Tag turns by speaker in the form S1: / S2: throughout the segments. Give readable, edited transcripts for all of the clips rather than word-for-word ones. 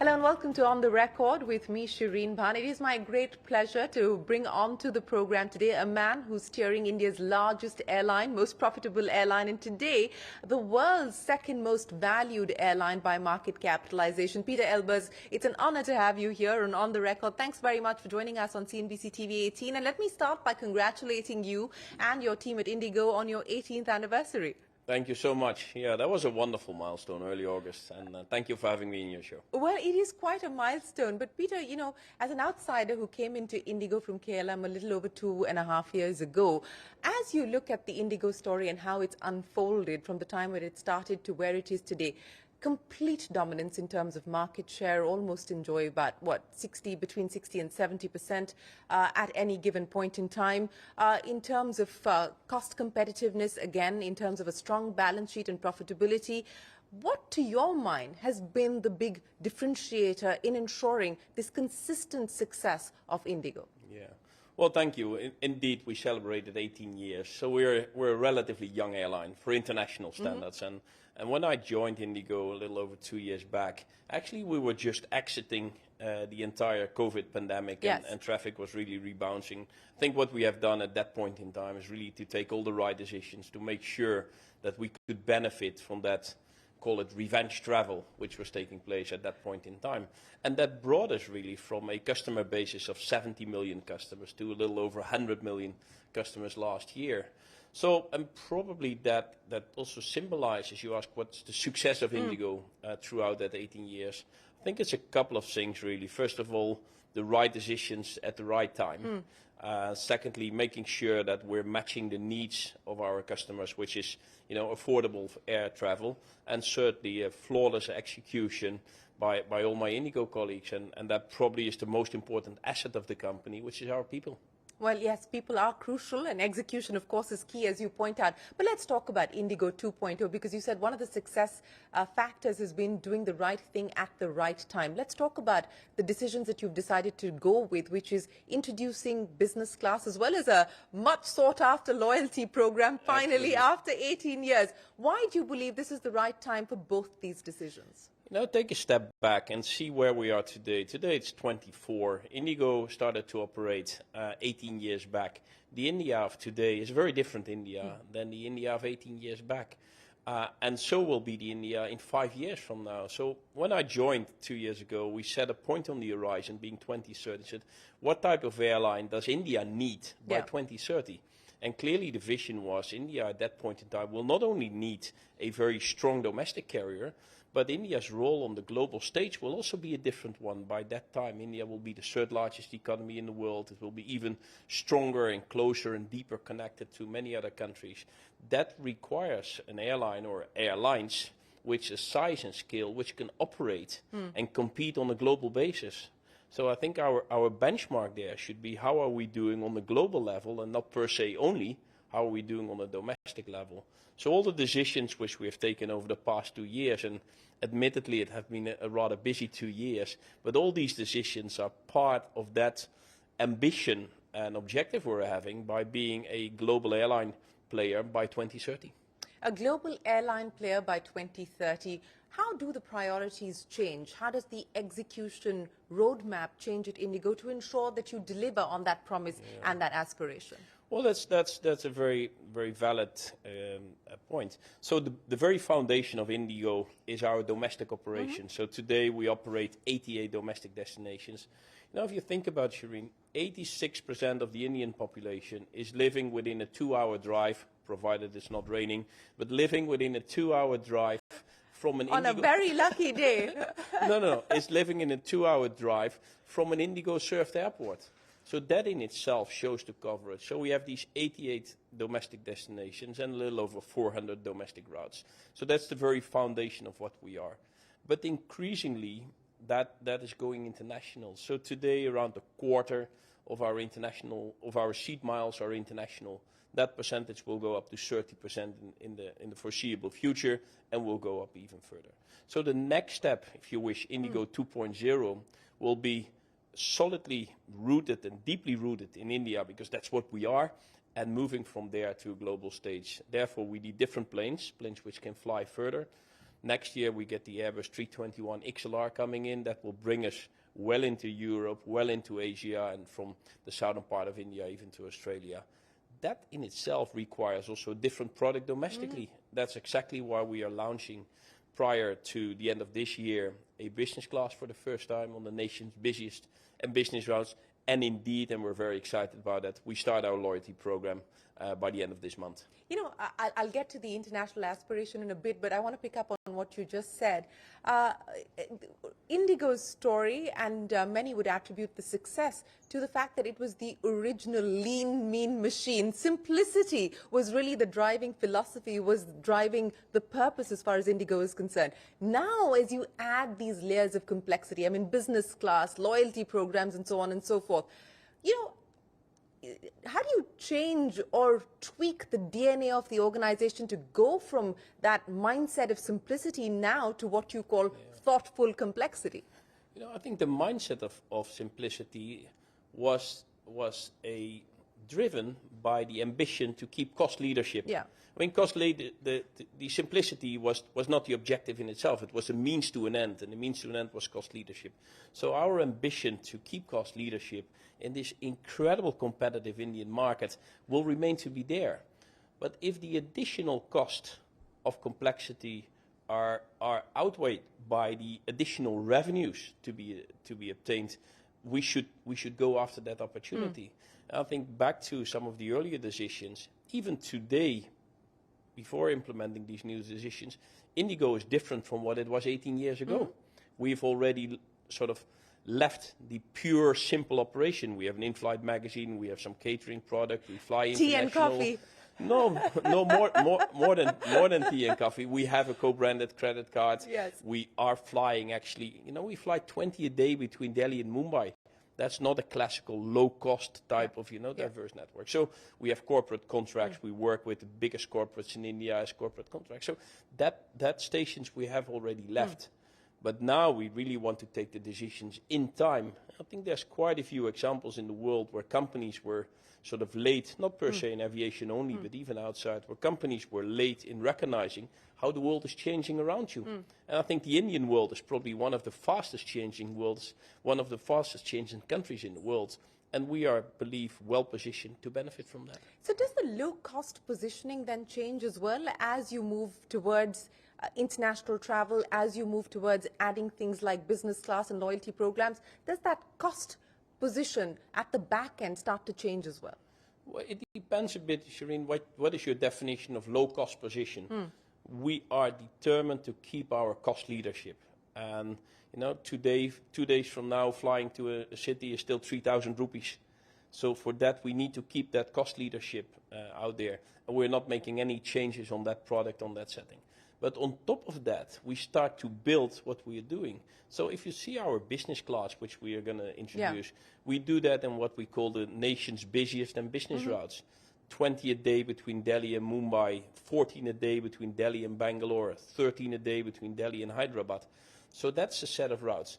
S1: Hello and welcome to On the Record with me, Shereen, Bhan. It is my great pleasure to bring on to the program today a man who's steering India's largest airline, most profitable airline, and today the world's second most valued airline by market capitalization. Pieter Elbers, it's an honor to have you here on the Record. Thanks very much for joining us on CNBC-TV18. And let me start by congratulating you and your team at IndiGo on your 18th anniversary.
S2: Thank you so much. Yeah, that was a wonderful milestone, early August, and thank you for having me in your show.
S1: Well, it is quite a milestone, but Peter, you know, as an outsider who came into IndiGo from KLM a little over 2.5 years ago, as you look at the IndiGo story and how it's unfolded from the time when it started to where it is today, complete dominance in terms of market share, almost enjoy about, between 60 and 70% at any given point in time. In terms of cost competitiveness, again, in terms of a strong balance sheet and profitability, what, to your mind, has been the big differentiator in ensuring this consistent success of IndiGo?
S2: Yeah. Well, thank you. Indeed, we celebrated 18 years, so we're a relatively young airline for international standards. And when I joined IndiGo a little over 2 years back, actually we were just exiting the entire COVID pandemic,
S1: yes,
S2: and traffic was really rebounding. I think what we have done at that point in time is really to take all the right decisions to make sure that we could benefit from that, call it revenge travel, which was taking place at that point in time. And that brought us really from a customer basis of 70 million customers to a little over 100 million customers last year. So, and probably that also symbolizes, you ask what's the success of IndiGo throughout that 18 years. I think it's a couple of things really. First of all, the right decisions at the right time. Secondly, making sure that we're matching the needs of our customers, which is, you know, affordable air travel, and certainly a flawless execution by all my IndiGo colleagues. And that probably is the most important asset of the company, which is our people.
S1: Well, yes, people are crucial, and execution, of course, is key, as you point out. But let's talk about IndiGo 2.0, because you said one of the success factors has been doing the right thing at the right time. Let's talk about the decisions that you've decided to go with, which is introducing business class, as well as a much sought-after loyalty program, finally, after 18 years. Why do you believe this is the right time for both these decisions?
S2: Now take a step back and see where we are today. Today it's 24. IndiGo started to operate 18 years back. The India of today is a very different India than the India of 18 years back. And so will be the India in 5 years from now. So when I joined 2 years ago, we set a point on the horizon being 2030. Said, what type of airline does India need by 2030? And clearly the vision was India at that point in time will not only need a very strong domestic carrier, but India's role on the global stage will also be a different one. By that time, India will be the third largest economy in the world. It will be even stronger and closer and deeper connected to many other countries. That requires an airline or airlines which is size and scale, which can operate and compete on a global basis. So I think our benchmark there should be how are we doing on the global level, and not per se only how are we doing on a domestic level. So all the decisions which we have taken over the past 2 years, and admittedly it has been a rather busy 2 years, but all these decisions are part of that ambition and objective we're having by being a global airline player by 2030.
S1: A global airline player by 2030. How do the priorities change? How does the execution roadmap change at IndiGo to ensure that you deliver on that promise and that aspiration?
S2: Well, that's a very, very valid point. So the very foundation of IndiGo is our domestic operation. So today we operate 88 domestic destinations. Now, if you think about, Shereen, 86% of the Indian population is living within a 2-hour drive, provided it's not raining, but living within a 2-hour drive from an
S1: on a very lucky day.
S2: No, it's living in a 2-hour drive from an IndiGo served airport. So that in itself shows the coverage. So we have these 88 domestic destinations and a little over 400 domestic routes. So that's the very foundation of what we are. But increasingly, that is going international. So today, around a quarter of our seat miles are international. That percentage will go up to 30% in the foreseeable future, and will go up even further. So the next step, if you wish, IndiGo 2.0 will be solidly rooted and deeply rooted in India, because that's what we are, and moving from there to a global stage. Therefore, we need different planes which can fly further. Next year we get the Airbus 321 XLR coming in that will bring us well into Europe, well into Asia, and from the southern part of India even to Australia. That in itself requires also a different product domestically. That's exactly why we are launching prior to the end of this year a business class for the first time on the nation's busiest and business routes. And indeed, and we're very excited about that, we start our loyalty program by the end of this month.
S1: You know, I'll get to the international aspiration in a bit, but I want to pick up on what you just said. IndiGo's story, and many would attribute the success to the fact that it was the original lean, mean machine. Simplicity was really the driving philosophy, was driving the purpose as far as IndiGo is concerned. Now, as you add these layers of complexity, I mean, business class, loyalty programs, and so on and so forth, you know, how do you change or tweak the DNA of the organization to go from that mindset of simplicity now to what you call thoughtful complexity?
S2: You know, I think the mindset of simplicity was driven by the ambition to keep cost leadership.
S1: Yeah.
S2: I mean, the simplicity was not the objective in itself. It was a means to an end, and the means to an end was cost leadership. So our ambition to keep cost leadership in this incredible competitive Indian market will remain to be there. But if the additional cost of complexity are outweighed by the additional revenues to be obtained, we should go after that opportunity. I think back to some of the earlier decisions, even today, before implementing these new decisions, IndiGo is different from what it was 18 years ago. We've already sort of left the pure, simple operation. We have an in-flight magazine, we have some catering product, we fly international.
S1: Tea and coffee.
S2: No, more than tea and coffee. We have a co-branded credit card.
S1: Yes.
S2: We are flying actually, you know, we fly 20 a day between Delhi and Mumbai. That's not a classical low-cost type of, you know, diverse network. So we have corporate contracts. We work with the biggest corporates in India as corporate contracts. So that stations we have already left. But now we really want to take the decisions in time. I think there's quite a few examples in the world where companies were sort of late, not per se in aviation only, but even outside, where companies were late in recognizing how the world is changing around you. And I think the Indian world is probably one of the fastest changing worlds, one of the fastest changing countries in the world. And we are, believe, well positioned to benefit from that.
S1: So does the low-cost positioning then change as well as you move towards international travel, as you move towards adding things like business class and loyalty programs? Does that cost position at the back end start to change as well?
S2: Well, it depends a bit, Shereen, what is your definition of low-cost position? We are determined to keep our cost leadership. And, you know, 2 days from now, flying to a city is still 3,000 rupees. So for that, we need to keep that cost leadership out there. And we're not making any changes on that product, on that setting. But on top of that, we start to build what we are doing. So if you see our business class, which we are going to introduce, we do that in what we call the nation's busiest and business routes. 20 a day between Delhi and Mumbai, 14 a day between Delhi and Bangalore, 13 a day between Delhi and Hyderabad. So that's a set of routes.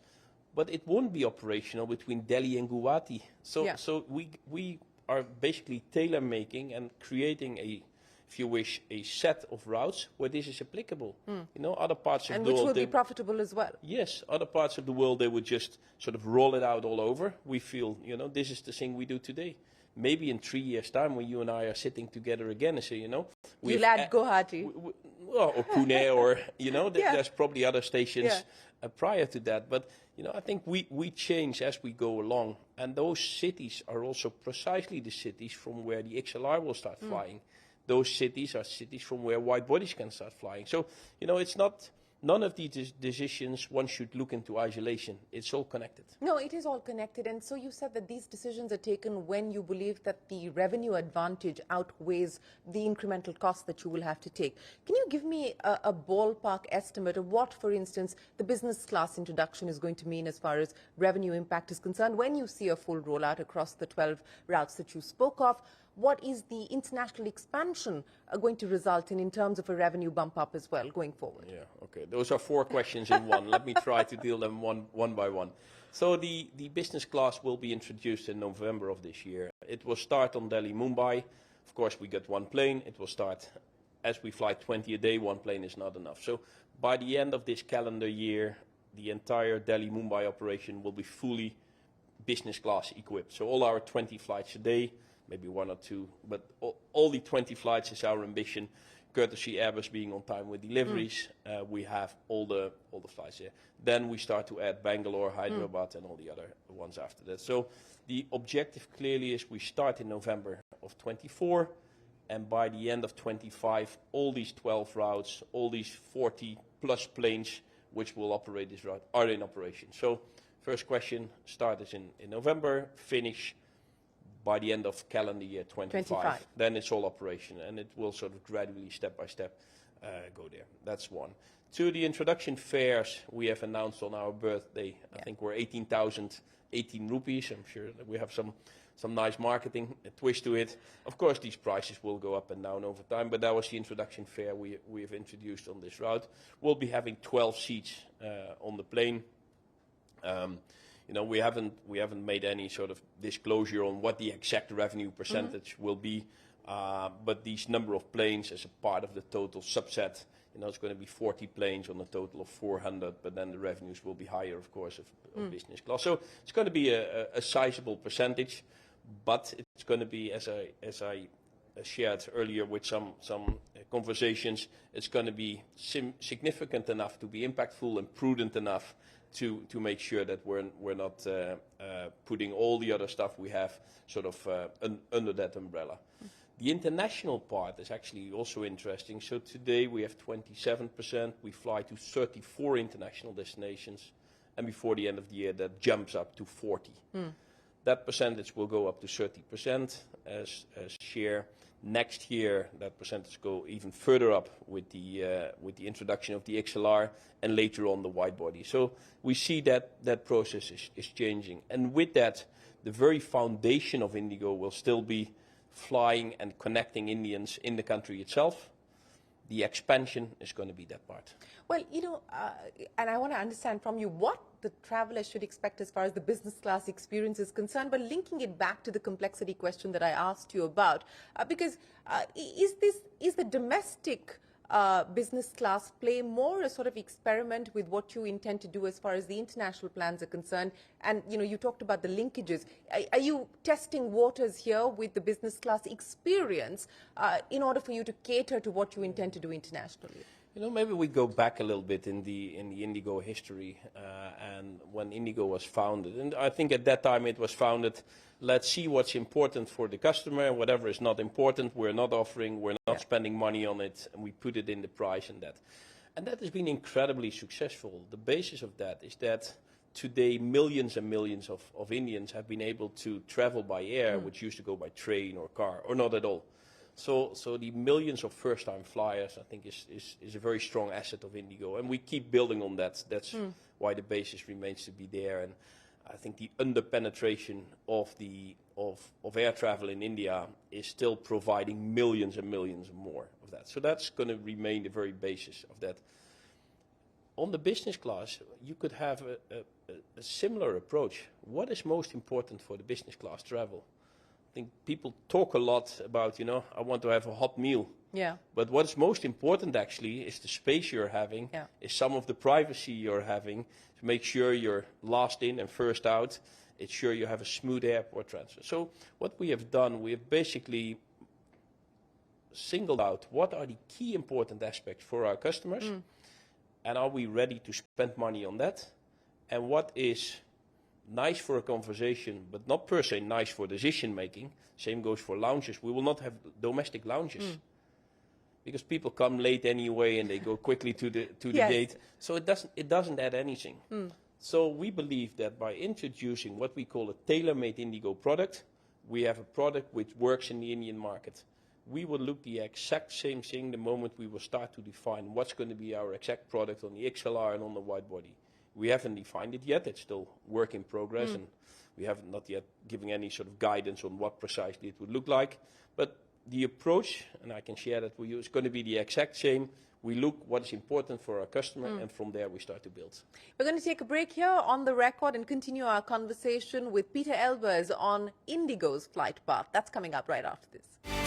S2: But it won't be operational between Delhi and Guwahati. So we are basically tailor-making and creating a, if you wish, a set of routes where this is applicable. You know, other parts of the world...
S1: And which will be profitable as well.
S2: Yes, other parts of the world, they would just sort of roll it out all over. We feel, you know, this is the thing we do today. Maybe in 3 years' time, when you and I are sitting together again and say, you know...
S1: You'll add Guwahati.
S2: Well, or Pune, or, you know, there's probably other stations prior to that. But, you know, I think we change as we go along. And those cities are also precisely the cities from where the XLR will start flying. Those cities are cities from where wide bodies can start flying. So, you know, it's not... None of these decisions one should look into isolation. It's all connected.
S1: No, it is all connected. And so you said that these decisions are taken when you believe that the revenue advantage outweighs the incremental cost that you will have to take. Can you give me a ballpark estimate of what, for instance, the business class introduction is going to mean as far as revenue impact is concerned when you see a full rollout across the 12 routes that you spoke of? What is the international expansion going to result in terms of a revenue bump up as well going forward?
S2: Yeah, okay. Those are 4 questions in one. Let me try to deal them one by one. So the business class will be introduced in November of this year. It will start on Delhi, Mumbai. Of course, we got one plane. It will start as we fly 20 a day, one plane is not enough. So by the end of this calendar year, the entire Delhi-Mumbai operation will be fully business class equipped. So all our 20 flights a day, maybe one or two, but all the 20 flights is our ambition. Courtesy Airbus being on time with deliveries, we have all the flights there. Then we start to add Bangalore, Hyderabad, and all the other ones after that. So the objective clearly is we start in November of 24, and by the end of 25, all these 12 routes, all these 40 plus planes which will operate this route are in operation. So first question, start is in November, finish by the end of calendar year 25. Then it's all operation, and it will sort of gradually, step by step, go there. That's one. Two, the introduction fares we have announced on our birthday. I think we're 18,018 rupees. I'm sure that we have some nice marketing twist to it. Of course, these prices will go up and down over time, but that was the introduction fare we have introduced on this route. We'll be having 12 seats on the plane. You know, we haven't made any sort of disclosure on what the exact revenue percentage will be, but these number of planes as a part of the total subset, you know, it's going to be 40 planes on a total of 400, but then the revenues will be higher, of course, of business class. So it's going to be a sizable percentage, but it's going to be, as I shared earlier with some conversations, it's going to be significant enough to be impactful and prudent enough to make sure that we're not putting all the other stuff we have sort of under that umbrella. The international part is actually also interesting. So today we have 27%. We fly to 34 international destinations, and before the end of the year that jumps up to 40. That percentage will go up to 30% as share. Next year, that percentage go even further up with the introduction of the XLR and later on the wide body. So we see that process is changing. And with that, the very foundation of IndiGo will still be flying and connecting Indians in the country itself. The expansion is going to be that part.
S1: Well, you know, and I want to understand from you what the traveler should expect as far as the business class experience is concerned, but linking it back to the complexity question that I asked you about, because is the domestic business class play more a sort of experiment with what you intend to do as far as the international plans are concerned? And, you know, you talked about the linkages. Are you testing waters here with the business class experience in order for you to cater to what you intend to do internationally?
S2: You know, maybe we go back a little bit in the IndiGo history and when IndiGo was founded. And I think at that time it was founded, let's see what's important for the customer, and whatever is not important, we're not offering, we're not spending money on it, and we put it in the price and that. And that has been incredibly successful. The basis of that is that today millions and millions of Indians have been able to travel by air, which used to go by train or car, or not at all. So the millions of first-time flyers, I think, is a very strong asset of IndiGo, and we keep building on that. That's why the basis remains to be there. And I think the under-penetration of air travel in India is still providing millions and millions more of that. So that's going to remain the very basis of that. On the business class, you could have a similar approach. What is most important for the business class travel? I think people talk a lot about, you know, I want to have a hot meal.
S1: Yeah.
S2: But what's most important actually is the space you're having, is some of the privacy you're having, to make sure you're last in and first out. It's sure you have a smooth airport transfer. So what we have done, we have basically singled out what are the key important aspects for our customers, and are we ready to spend money on that, and what is nice for a conversation, but not per se nice for decision making. Same goes for lounges. We will not have domestic lounges because people come late anyway and they go quickly to the gate. So it doesn't add anything. So we believe that by introducing what we call a tailor-made IndiGo product, we have a product which works in the Indian market. We will look the exact same thing the moment we will start to define what's going to be our exact product on the XLR and on the wide body. We haven't defined it yet. It's still work in progress, and we have not yet given any sort of guidance on what precisely it would look like. But the approach, and I can share that with you, is going to be the exact same. We look what is important for our customer, and from there we start to build.
S1: We're going to take a break here on the record and continue our conversation with Pieter Elbers on IndiGo's flight path. That's coming up right after this.